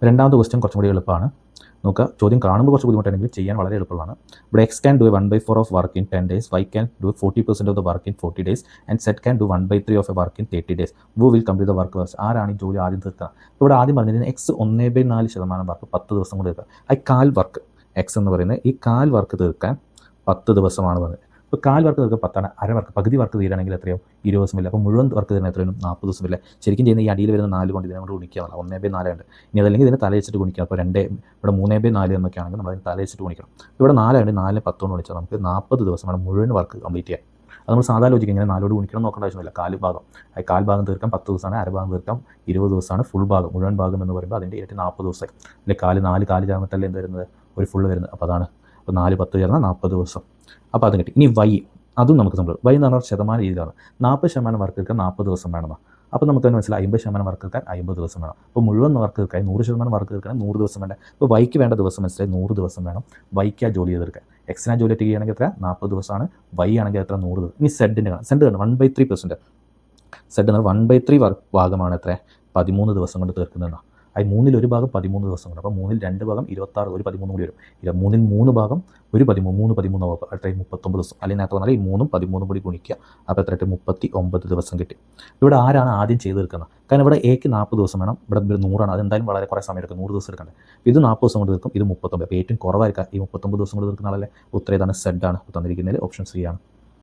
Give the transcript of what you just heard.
രണ്ടാമത്തെ ക്വസ്റ്റ്യൻ കുറച്ചും കൂടി എളുപ്പമാണ്. നോക്കുക, ചോദ്യം കാണുമ്പോൾ കുറച്ച് ബുദ്ധിമുട്ടാണെങ്കിൽ ചെയ്യാൻ വളരെ എളുപ്പമാണ്. ഇവിടെ X can do 1/4 of work in 10 days, Y can do 40% of the work in 40 days and Z can do 1/3 of a work in 30 days. Who will complete the work first. ആരാണ് ഈ ജോലി ആദ്യം തീർക്കുക? ഇവിടെ ആദ്യം പറഞ്ഞിരുന്നത് എക്സ് 1/4% വർക്ക് 10 ദിവസം കൊണ്ട് തീർക്കുക. ആ കാൽ വർക്ക് എക്സ് എന്ന് പറയുന്നത് ഈ കാൽ വർക്ക് തീർക്കാൻ 10 ദിവസമാണ് പറഞ്ഞത്. ഇപ്പോൾ കാൽ വർക്ക് തീർക്കുക 10ആണ്. അര വർക്ക് പകുതി വർക്ക് തീരാണെങ്കിൽ എത്രയോ 20 ദിവസമില്ല. അപ്പോൾ മുഴുവൻ വർക്ക് തീരുന്ന എത്രയും 40 ദിവസമില്ല. ശരിക്കും ചെയ്യുന്ന ഈ അടിയിൽ വരുന്ന 4 കൊണ്ട് ഇതിനെ കൊണ്ട് ഗുണിക്കുക. 1/4 ഉണ്ട്. ഇനി അതല്ലെങ്കിൽ ഇതിനെ തലയിച്ചിട്ട് ഗുണിക്കുക. അപ്പോൾ ഇവിടെ 3/4 എന്നൊക്കെ ആണെങ്കിൽ നമ്മൾ അതിന് തലയിച്ചിട്ട് ഗുണിക്കണം. ഇവിടെ 4 ഉണ്ട്. 4 10 കൊണ്ട് വിളിച്ചാൽ നമുക്ക് 40 ദിവസമാണ് മുഴുവൻ വർക്ക് കംപ്ലീറ്റ് ചെയ്യാൻ. അത് നമ്മൾ സാധാരണ ലോജിക്ക് ഇങ്ങനെ 4 ഗുണിക്കണം നോക്കേണ്ട ആവശ്യമില്ല. കാൽ ഭാഗം തീർക്കാൻ 10 ദിവസമാണ്. അര ഭാഗം തീർക്കാൻ 20 ദിവസമാണ്. ഫുൾ ഭാഗം മുഴുവൻ ഭാഗം എന്ന് പറയുമ്പോൾ അതിൻ്റെ ഇരട്ടി 40 ദിവസമായി. അല്ലെങ്കിൽ 4 ചേർന്നിട്ടല്ലേ എന്ത് വരുന്നത്? ഒരു ഫുള്ള് വരുന്നത്. അപ്പോൾ അതാണ്. അപ്പോൾ 4 10 ചേർന്നാൽ 40 ദിവസം. അപ്പോൾ അത് കിട്ടി. ഇനി വൈ, അതും നമുക്ക് നമ്മൾ വൈ എന്ന് പറഞ്ഞാൽ ശതമാന രീതിയിലാണ്. 40% വർക്ക് തീർക്കാൻ 40 ദിവസം വേണമെന്നാണ്. അപ്പോൾ നമുക്ക് തന്നെ മനസ്സിലായി 50% വർക്ക് തീർക്കാൻ 50 ദിവസം വേണം. അപ്പോൾ മുഴുവൻ വർക്ക് തീർക്കാൻ 100% വർക്ക് തീർക്കാൻ 100 ദിവസം വേണ്ട. അപ്പോൾ വൈക്ക് വേണ്ട ദിവസം മനസ്സിലായി 100 ദിവസം വേണം വൈക്ക് ആ ജോലി തീർക്കാൻ. എക്സിനാ ജോലി ചെയ്യുകയാണെങ്കിൽ എത്ര? 40 ദിവസമാണ്. വൈ ആണെങ്കിൽ എത്ര? 100 ദിവസം. ഇനി സെഡിൻ്റെ കാണാം. സെഡ് കാണാം 1/3%. സെഡ് എന്നാൽ 1/3 ഭാഗമാണ് എത്ര? 13 ദിവസം കൊണ്ട് തീർക്കുന്നതെന്നാണ്. അത് 1/3 ഭാഗം 13 ദിവസം കൊണ്ട്. അപ്പോൾ 2 ഭാഗം 26, ഒരു 13 കൂടി വരും. 3 ഭാഗം ഒരു 13, 13 എത്ര? 39 ദിവസം. അല്ലെങ്കിൽ നേരത്തെ പറഞ്ഞാൽ ഈ 3ഉം 13 കൂടി ഗുണിക്കുക. അപ്പോൾ എത്ര? 39 ദിവസം കിട്ടി. ഇവിടെ ആരാണ് ആദ്യം ചെയ്ത് തീർക്കുന്നത്? കാരണം ഇവിടെ എക്ക് 40 ദിവസം വേണം. ഇവിടെ 100ആണ്. അതെന്തായാലും വളരെ കുറേ സമയം എടുക്കും. 100 ദിവസം എടുക്കണ്ടേ. ഇത് 40 ദിവസം കൊണ്ട് തീർക്കും. ഇത് 39. അപ്പോൾ ഏറ്റവും കുറവായിരിക്കാം ഈ 39 ദിവസം കൊണ്ട് തീർക്കുന്ന ആളല്ലേ. ഉത്തരം ഏതാണ്? സെഡ് ആണ്. തന്നിരിക്കുന്നതിൽ ഓപ്ഷൻ സി ആണ്.